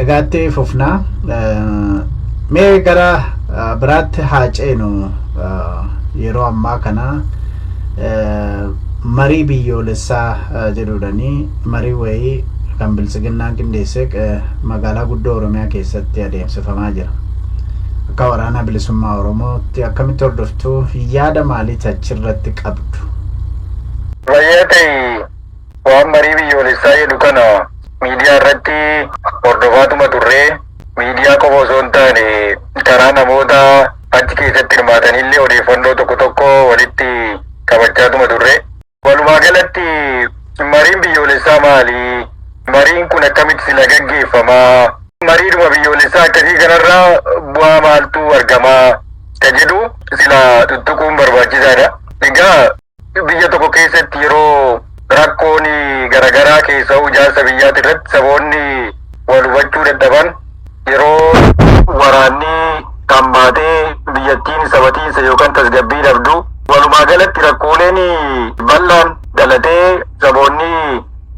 egaatti fufna mee gara biraatti haa ceenu yeroo ammaa kana marii biyyoolessaa jedhudhanii marii wayii kan bilisiginnaan qindeesse magaalaa guddoo Oromiyaa keessatti adeemsifamaa jira. Akka waraana bilisummaa Oromootti akkamitti hordoftu yaada maalii achirratti qabdu? Wayyatee waan marii biyyoolessaa jedhu kana miidiyaa irratti hordofaatuma turree miidiyaa qofa osoo hin taane karaa namoota achi keessatti hirmaatanillee odeeffannoo tokko tokko walitti qabachaatuma turre. Walumaa galatti mariin biyyoolessaa maali? Mariin kun akkamitti sila gaggeeffamaa? Mariidhuma biyyoolessaa akkasii kanarraa bu'aa maaltu argamaa? Ka jedhu sila tuttuquun barbaachisaadha. Egaa biyya tokko keessatti yeroo rakkoon garagaraa keessa ijaarsa biyyaati irratti saboonni wal hubachuu dadhaban yeroo waraanni hammaatee biyyattiin sabatiinsa yookaan tasgabbii dhabdu walumaa galatti rakkooleen bal'aan dhalatee saboonni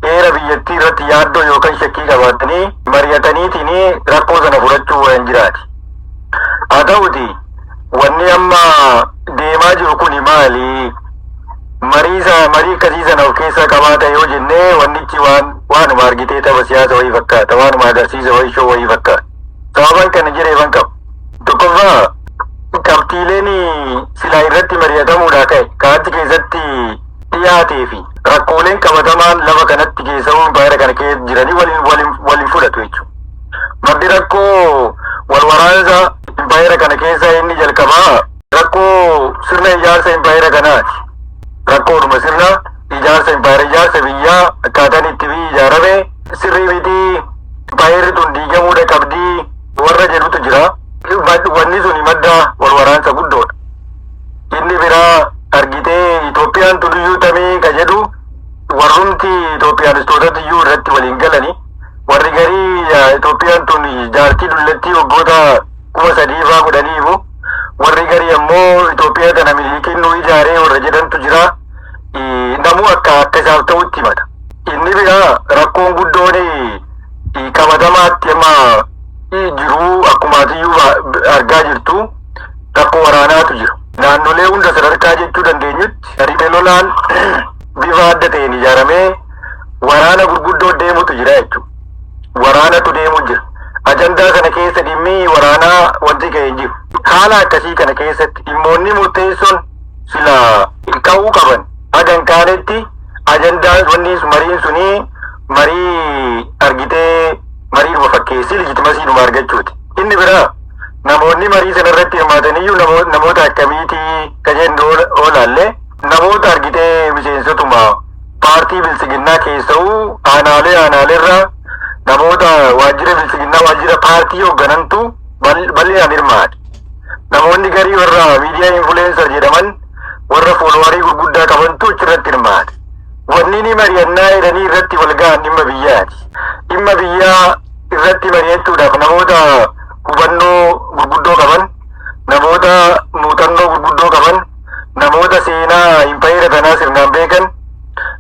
heera biyyattii irratti yaaddoo yookaan shakkii qabaatanii mari'ataniitiin rakkoo sana furachuu waan jiraati. Haa ta'uti wanni amma deemaa jiru kun maali? Marii akkasii sana of keessaa qabaata yoo jennee wannichi waanuma argitee tapha siyaasa wayii fakkaata, waanuma agarsiisa wayii shoo wayii fakkaata. Sababaan kana jireefan qabu. Tokkoffaa qabxiileen silaa irratti mari'atamuudhaa ka'e kaatti keessatti dhiyaatee fi rakkooleen qabatamaan lafa kanatti keessa'uun baay'ee kana keessa jiranii waliin fudhatu jechuudha. Maddi rakkoo wal waraansa baay'ee kana keessa inni jalqabaa rakkoo sirna ijaarsa baay'ee kanaati. Rakkoodhuma sirna ijaarsa biyyaa akkaataan itti biyyi ijaarame sirrii miti baay'ee tun diigamuudha qabdii warra jedhutu jira. Wanni suni madda wal waraansa guddoodha. Inni biraa argitee Itoophiyaan tuliyyuu tamee ka jedhu warrumti Itoophiyaanistootatti iyyuu irratti waliin galani warri garii Itoophiyaan tun jaartii dullattii waggoota 3,000 warri garii ammoo Itoophiyaa tana milikiin nu ijaaree warra jedhantu jira. Namuu akka isaaf ta'utti himata. Inni biraa rakkoon guddoon qabatamaatti amma jiru akkumaatiyyuu argaa jirtu rakkoo waraanaatu jira. Naannolee hunda sadarkaa jechuu dandeenyutti riphee lolaan bifa adda ta'een ijaaramee waraana gurguddoo deemutu jira jechuudha. Waraanatu deemu jira. Ajandaa kana keessa dhimmi waraanaa wanti ka'ee jiru. Haala akkasii kana keessatti dhimmoonni murteessoon sila ka'uu qaban. Hagan kaanetti ajandaan mariin suni marii argitee mariidhuma fakkeessii lijitimasiidhuma argachuuti. Inni biraa namoonni marii sana irratti hirmaataniyyuu namoota akkamiitii ka jennu oolaallee namoota argitee miseensotuma paartii bilisiginnaa keessa'uu aanaaleerraa namoota waajjira bilisiginnaa waajjira paartii hoogganantu bal'inaan hirmaate. Namoonni garii warra miidiyaa infuleensar jedhaman warra fooloowarii gurguddaa qabantu achirratti hirmaate. Wanni ni mari'annaa jedhanii irratti wal ga'an dhimma biyyaati. Dhimma biyyaa irratti mari'achuudhaaf namoota hubannoo gurguddoo qaban, namoota muuxannoo gurguddoo qaban, namoota seenaa impaayera tanaa sirnaan beekan,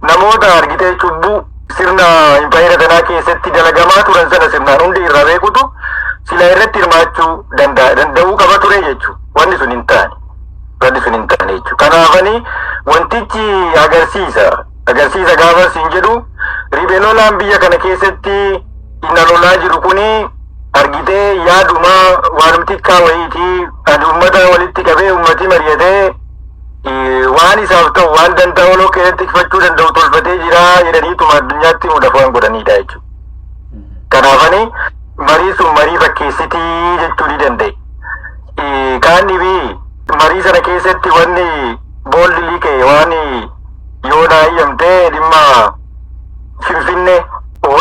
namoota argitee cubbuu sirna impaayera tanaa keessatti dalagamaa turan sana sirnaan hundi irraa beekutu sila irratti hirmaachuu danda'uu qaba ture jechuudha. Wanni sun hin taane jechuudha. Kanaafani wantichi agarsiisa gaafa siin jedhu riphee lolaan biyya kana keessatti inni lolaa jiru kuni argitee yaaduma waan xiqqaa wayiitii uummata walitti qabee uummati mari'atee waan isaaf ta'u waan danda'u oloo keessatti ifachuu danda'u tolfatee jira jedhaniituma addunyaatti mudafaan godhanidha jechuudha. Kanaafani marii sun marii fakkeessitii jechuu ni danda'e. Kaanni marii sana keessatti wanni boolli liqee waan yoo naayyamtee dhimma Finfinnee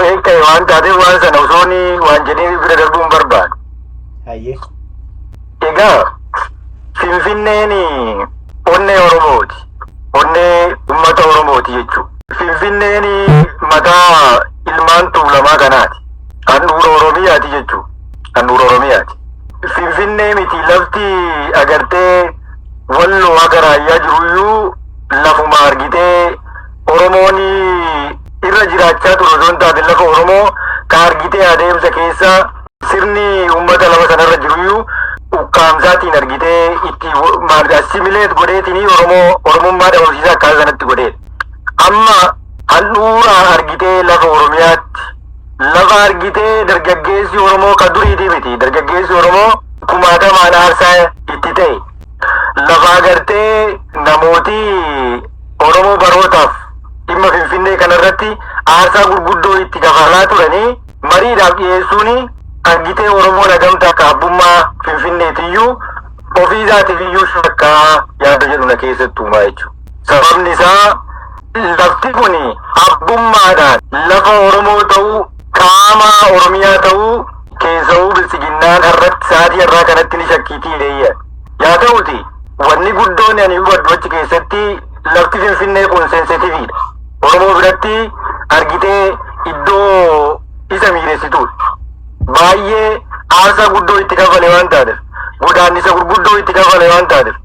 eegga'e waan taateef waan sana osoon waan jedhee bira darbuun barbaadu. Egaa Finfinneen onnee Oromooti. Onnee uummata Oromooti jechuudha. Finfinneen mataa ilmaan tuulamaa kanaati. Handhuura Oromiyaati jechuudha. Handhuura Oromiyaati. Finfinnee miti lafti agartee walloo aga raayyaa jiruyyuu lafuma argitee Oromoon irra jiraachaa ture osoo hin taate lafa Oromoo ka argitee adeemsa keessa sirni uummata lafa sanarra jiruyyuu ukkaamsaatiin argitee itti assimileet godheetinii oromummaa dhabamsiisaa akkaan sanatti godhee amma handhuuraa argitee lafa oromiyaatti lafa argitee dargaggeessi oromoo ka duriitii miti dargaggeessi oromoo kumaatamaan aarsaa itti ta'e lafa agartee namootii oromoo barootaaf dhimma finfinnee kanarratti aarsaa gurguddoo itti kafalaa turanii mariidhaaf dhiyeessuuni argitee oromoon hagamtaa akka abbummaa finfinneetiyyuu ofii isaatiifiyyuu shakkaa yaada jedhu na keessatti uumaa jechuudha. Sababni isaa lafti kun abbummaadhaan lafa oromoo ta'uu qaama oromiyaa ta'uu keessa'uu bilisiginnaan irratti sa'aatii irraa kanatti ni shakkiitii leeyya. Yaa ta'uti wanni guddoon ani hubadhu achi keessatti lafti finfinnee kun sensitiviidha. Oromoo biratti argitee iddoo isa miidhessituudha. Baay'ee aarsaa guddoo itti kafale waan taateef godaannisa gurguddoo itti kafale waan taateef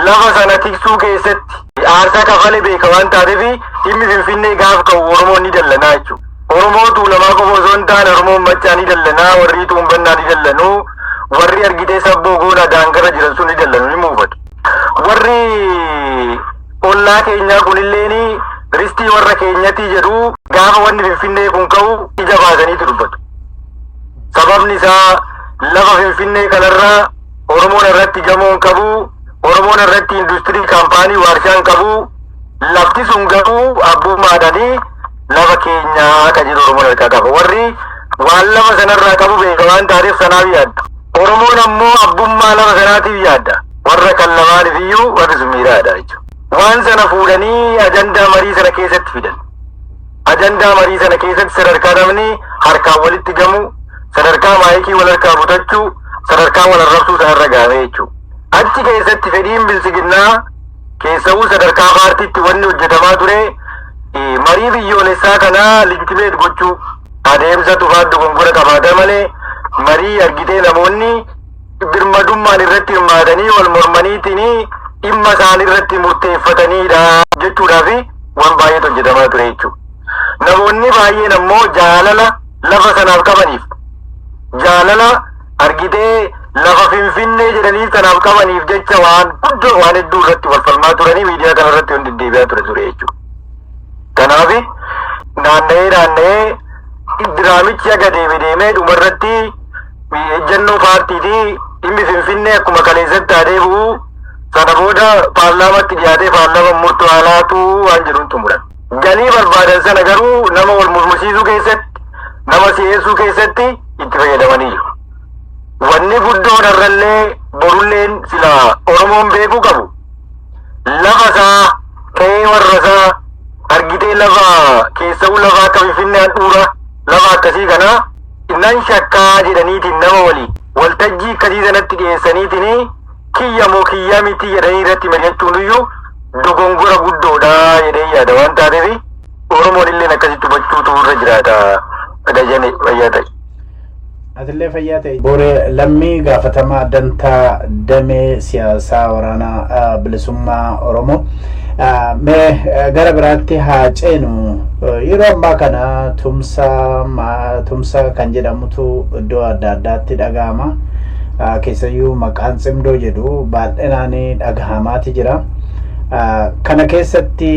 lafa sana tiksuu keessatti aarsaa kafale beeka waan taateef dhimmi finfinnee gaaf ka'u Oromoon ni dallanaa jechuudha. Oromoo tuulamaa qofa osoo hin taane Oromoon machaa ni dallanaa, warri tuumbannaa ni dallanuu, warri argitee sabboo goonaa daangara jiran sun ni dallanu ni muufatu. Warri ollaa keenyaa kunilleen ristii warra keenyatti jedhu gaafa wanni finfinnee kun ka'u ija baasaniitu dubbatu. Sababni isaa lafa finfinnee kanarraa Oromoon irratti gamoon qabu, Oromoon irratti industirii kaampaanii waarshaan qabu, lafti sun garuu abbummaadhaanii lafa keenyaa akka jedhu Oromoon harkaa qaba. Warri waan lafa sanarraa qabu beeka waan taateef sanaaf yaadda. Oromoon ammoo abbummaa lafa sanaatiif yaadda. Warra kan lamaaniif iyyuu warri sun miidhaadha jechuudha. Waan sana fuudhanii ajandaa marii sana keessatti fidan. Ajandaa marii sana keessatti sadarkaa namni harkaan walitti gamu, sadarkaa maayikii wal harkaa butachuu, sadarkaa wal arrabsuu sanarra gaame jechuudha. Achi keessatti fedhiin bilisiginnaa keessawuu sadarkaa paartiitti wanni hojjetamaa ture marii biyyoolessaa kanaa lintimeet gochuu adeemsa tufaa dogongora qabaata malee marii argitee namoonni birmadummaan irratti hirmaatanii wal mormaniitiin dhimma isaan irratti murteeffataniidha jechuudhaaf waan baay'eetu hojjetamaa ture jechuudha. Namoonni baay'een ammoo jaalala lafa sanaaf qabaniif jaalala argitee lafa finfinnee jedhaniif kanaaf qabaniif jecha waan guddoo waan hedduu irratti wal falmaa turanii miidiyaa kanarratti waan deddeebi'aa ture jechuudha. Kanaaf naanna'ee diraamichi aga deemee dhumarratti ejjennoo paartiitii dhimmi finfinnee akkuma kaleessatti adeemu sana booda paarlaamatti dhiyaatee paarlaamaan murtoo haalaatu waan jedhuun xumuran. Galii barbaadan sana garuu nama wal murmursiisuu keessatti nama si'eessuu keessatti itti fayyadamanii jiru. Wanni guddoon irrallee borulleen sila Oromoon beekuu qabu lafa isaa ta'ee warra isaa argitee lafa keessawuu lafa akka finfinnee handhuura lafa akkasii kana innan shakkaa jedhaniitiin nama walii waltajjii akkasii sanatti dhiyeessaniitiin kiyya moo kiyyaa miti jedhanii irratti mari'achuun iyyuu dogongora guddoodha jedhee yaada waan taateef Oromoon illee akkasitti hubachuutu irra jiraata dhagajane fayyaa ta'e. Atillee fayyaa ta'e. Booree lammii gaafatamaa dantaa damee siyaasaa waraanaa bilisummaa Oromoo. Mee gara biraatti haa ceenu yeroo ammaa kana tumsa kan jedhamutu iddoo adda addaatti dhaga'ama. Keessayyuu maqaan cimdoo jedhu baay'inaan dhagahamaati jira. Kana keessatti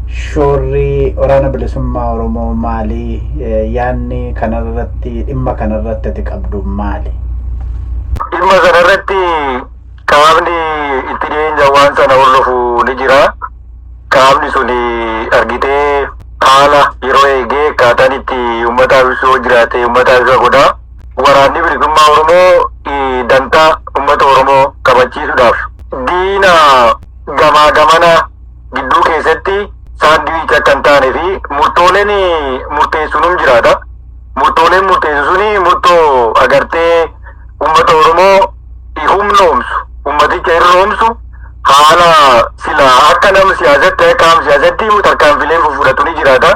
shoorri waraana bilisummaa Oromoo maali? Yaanni kanarratti dhimma kanarratti ati qabdu maali? Dhimma kanarratti qaamni itti dhiyeenya waan sana hordofu ni jira. Qaamni sun argitee haala yeroo eegee akkaataan itti uummataaf ibsuu jiraate uummataaf ibsa godha. Waraanni bilisummaa Oromoo dantaa uummata Oromoo kabachiisuudhaaf diina gamaa gamana gidduu keessatti saandiwiicha kan taanee fi murtooleen murteessuun jiraata. Murtooleen murteessu suni murtoo agartee uummata Oromoo humnoomsu, uummaticha hirroomsu haala sila akka nama siyaasatti qaama siyaasatti tarkaanfileen fudhatu ni jiraata.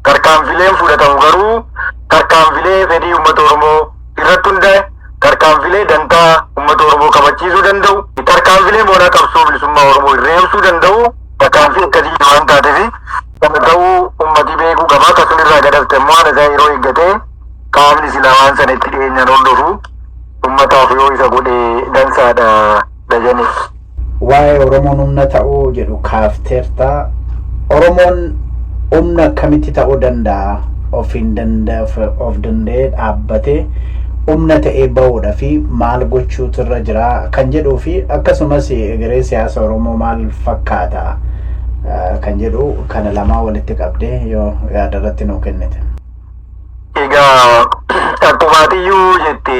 Tarkaanfileen fudhatamu garuu tarkaanfilee fedhii uummata Oromoo irratti hundaa'e, tarkaanfilee dantaa uummata Oromoo kabachiisuu danda'u, tarkaanfilee moonaa qabsoo bilisummaa Oromoo irreebsuu danda'u, tarkaanfii akkasii waan taateef ta'uu uummatii beekuu qaba. Akkasuma irraa gadafte immoo haala isaa yeroo eeggate sila waan sana itti dhiyeenyaan hordofu ummataaf yoo isa godhe dansaadha dajanii. Waa'ee Oromoon humna ta'uu jedhu kaafteerta. Oromoon humna akkamitti ta'uu danda'a? Of danda'ee dhaabbatee humna ta'ee bahuudha fi maal gochuutu irra jira kan jedhuu fi akkasumas egeree siyaasa Oromoo maal fakkaata kan jedhu kana lamaa walitti qabdee yoo yaada irratti nuu kennite. Egaa akkumaatiyyuu jette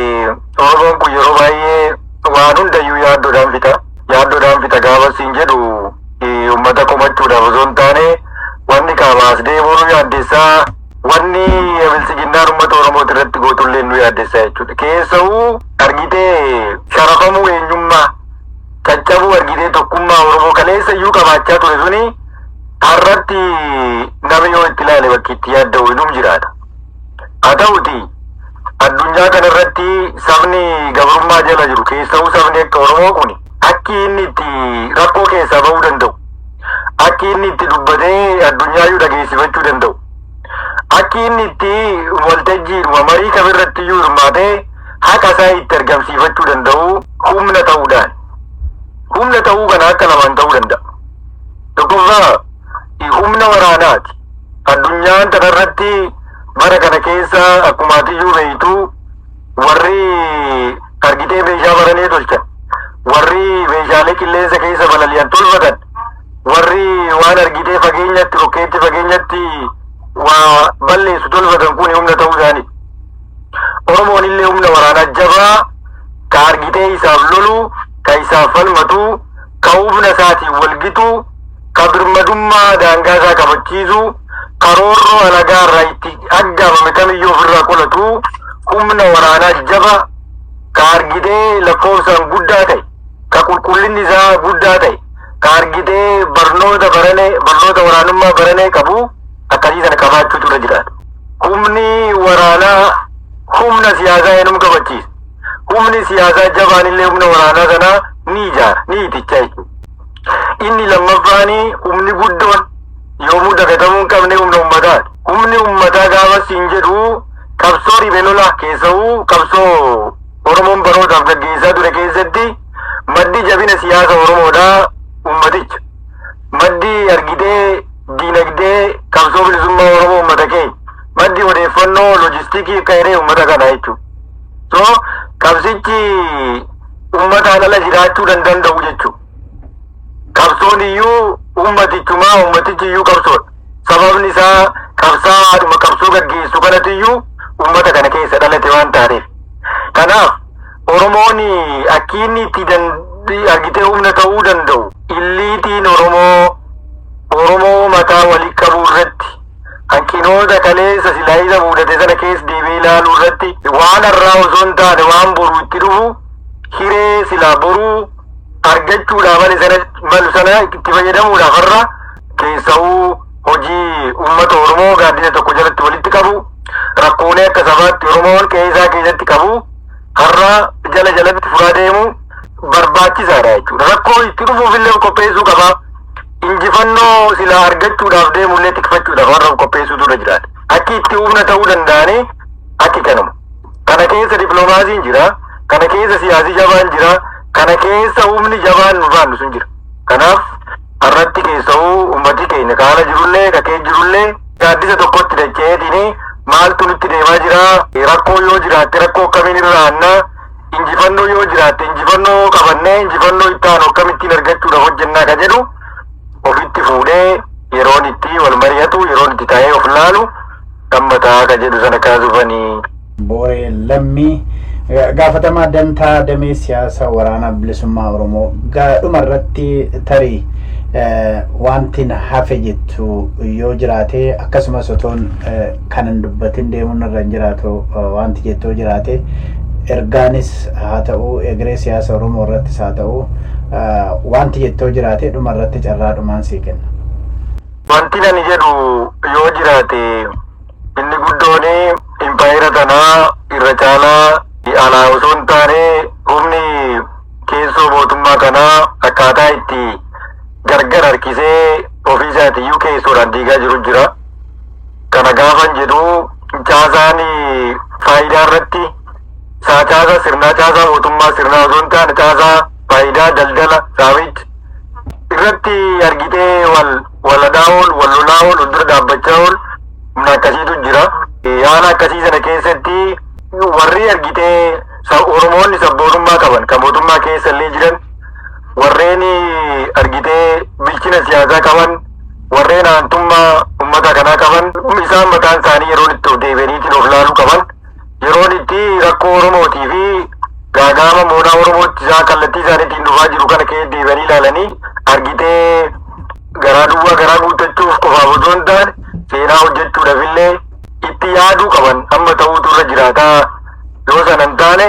Oromoon kun yeroo baay'ee waan hundayyuu yaaddoodhaan fita gaafa siin jedhu uummata komachuudhaaf osoo hin taane wanni kaabaas deemuun yaaddeessaa wanni bilisiginnaan uummata Oromooti irratti gootullee nu yaaddeessaa jechuudha. Keessa'uu argitee sharafamuu eenyummaa caccabuu argitee tokkummaa Oromoo kaleessayyuu qabaachaa ture suni har'atti nama yoo itti ilaale bakki itti yaadda'u inum jiraata. Haa ta'uti addunyaa kanarratti sabni gabrummaa jala jiru keessa'uu sabni akka Oromoo kun akki inni itti rakkoo keessaa bahuu danda'u, akki inni itti dubbatee addunyaa dhageessifachuu danda'u, akki inni itti waltajjiidhuma marii kamirratti iyyuu hirmaatee haqa isaa itti argamsiifachuu danda'u humna ta'uudhaan. Humna ta'uu kana akka lamaan ta'uu danda'a. Tokkoffaa humna waraanaati. Addunyaan kanarratti bara kana keessa akkuma atiyyuu beektu warri argitee meeshaa baranee tolchan, warri meeshaalee qilleensa keessa balali'an tolfatan, warri waan argitee fageenyatti rokkeetti fageenyatti waa balleessu tolfatan kun humna ta'uu isaaniiti. Oromoon illee humna waraanaa jabaa ka argitee isaaf lolu, ka isaaf falmatu, ka humna isaatiin walgitu, ka birmadummaa daangaa isaa kabachiisu, karoorroo alagaa irraa itti aggaamame kamiyyuu ofirraa qolatu humna waraanaa jaba ka argitee lakkoofsaan guddaa ta'e, ka qulqullinni isaa guddaa ta'e, ka argitee barnoota waraanummaa baranee qabu akkasii sana qabaachuutu irra jiraata. Humni waraanaa humna siyaasaa eenyuun kabachiisa. Humni siyaasaa jabaan illee humna waraanaa sanaa ni ijaara, ni itichaa jechuudha. Inni lammaffaani humni guddoon yoomuu dagatamuu hin qabne humna ummataati. Humni ummataa gaafa siin jedhu qabsoo riphee lolaa keessa'uu qabsoo Oromoon barootaaf gaggeessaa ture keessatti maddi jabina siyaasa Oromoodhaa ummaticha. Maddi argitee diinagdee qabsoo bilisummaa Oromoo ummata keenya. Maddi odeeffannoo loojistiikii akka hiree ummata kanaa jechuudha. So qabsichi ummataan ala jiraachuu danda'u jechuudha. Qabsoon iyyuu ummatichi iyyuu qabsoodha. Sababni isaa qabsaa'aadhuma qabsoo gaggeessu kanatti iyyuu ummata kana keessa dhalate waan taateef. Kanaaf Oromoon akka inni itti argitee humna ta'uu danda'u illiitiin Oromoo mataa walii qabuu irratti hanqinoota kaleessa silaa isa mudate sana keessa deebi'ee ilaaluu irratti waan har'aa osoo hin taane waan boruu itti dhufu hiree silaa boruu argachuudhaaf malu sana itti fayyadamuudhaaf har'a keessa'uu hojii uummata Oromoo gaaddisa tokko jalatti walitti qabu rakkoolee akka sabaatti Oromoon qe'ee isaa keessatti qabu har'a jalatti furaa deemu barbaachisaadha jechuudha. Rakkoo itti dhufuufillee qopheessuu qaba. Injifannoo silaa argachuudhaaf deemullee tikfachuudhaaf har'a qopheessuutu irra jiraata. Akki itti humna ta'uu danda'anii akki kanuma. Kana keessa dippiloomaasiin jira, kana keessa siyaasii jabaan jira, kana keessa humni jabaan nu faannu sun jira. Kanaaf har'atti keessa'uu ummati keenya kaala jirullee kakee jirullee gaaddisa tokkotti dacha'eetiin maaltu nutti deemaa jira, rakkoo yoo jiraatte rakkoo akkamiin irra aannaa, injifannoo yoo jiraatte injifannoo qabannee injifannoo itti aanu akkamittiin argachuudhaaf hojjennaa ka jedhu ofitti fuudhee yeroon itti wal mari'atu yeroon itti taa'ee of laalu gammataa ka jedhu sana kaasufanii. Booree Lammii gaafatamaa dantaa damee siyaasa waraana bilisummaa Oromoo dhuma irratti tarii wanti hafe jettu yoo jiraate akkasumas otoon kanan dubbatin deemuun irra hin jiraatu wanti jettoo jiraate ergaanis haa ta'u egeree siyaasa Oromoo irrattis haa ta'u wanti jettoo jiraate dhuma irratti carraa dhumaan sii kenna. Wanti ani jedhu yoo jiraate inni guddoon impaayera tanaa irra caalaa alaa osoo hin taane humni keessoo mootummaa kanaa akkaataa itti gargar harkisee ofii isaatiiyyuu keessoodhaan diigaa jiru jira. Kana gaafan jedhu caasaan faayidaa irratti caasaa sirnaa caasaa mootummaa sirnaa osoo hin taane caasaa faayidaa daldala saamicha irratti argitee wal hadaa wal lolaa dura dhaabbachaa humna akkasiitu jira. Haala akkasii sana keessatti warri argitee Oromoonni sabboonummaa qaban kan mootummaa keessa illee jiran warreen argitee bilchina siyaasaa qaban warreen aantummaa uummata kanaa qaban isaan mataan isaanii yeroon itti of deebi'aniitiin of laaluu qaban yeroon itti rakkoo Oromootii fi gaagama moonaa Oromootti isaa kallattii isaaniitiin dhufaa jiru kana keessa deebi'anii ilaalanii argitee garaa duwwaa garaa guuttachuuf qofaaf osoo hin taane seenaa hojjechuudhaaf illee itti yaaduu qaban amma ta'uutu irra jiraataa yoo sana hin taane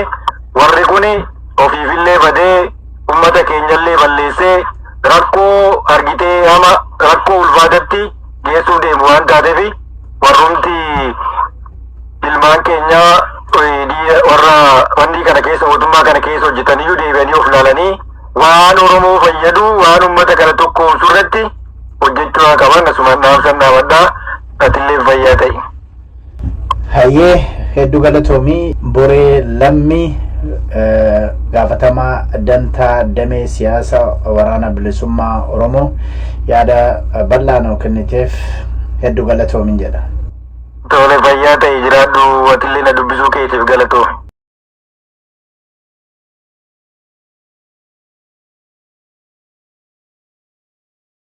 warri kun ofiifillee badee ummata keenyallee balleessee rakkoo argitee hama rakkoo ulfaatatti geessuu deemu waan taateef warrumti ilmaan keenyaa warra wanni kana keessa mootummaa kana keessa hojjetaniyyuu deebi'anii of laalanii waan Oromoo fayyadu waan ummata kana tokkoomsuu irratti hojjechuu qaban asumaan dhaamsan dhaamadhaa atillee fayyaa ta'e. Hayyee hedduu galatoomii boree lammii gaafatamaa dantaa damee siyaasa waraana bilisummaa Oromoo yaada bal'aa nuu kenniteef hedduu galatoomin jedha. Tole fayyaa ta'e jiraadhu atillee na dubbisuu keetiif galatoomi.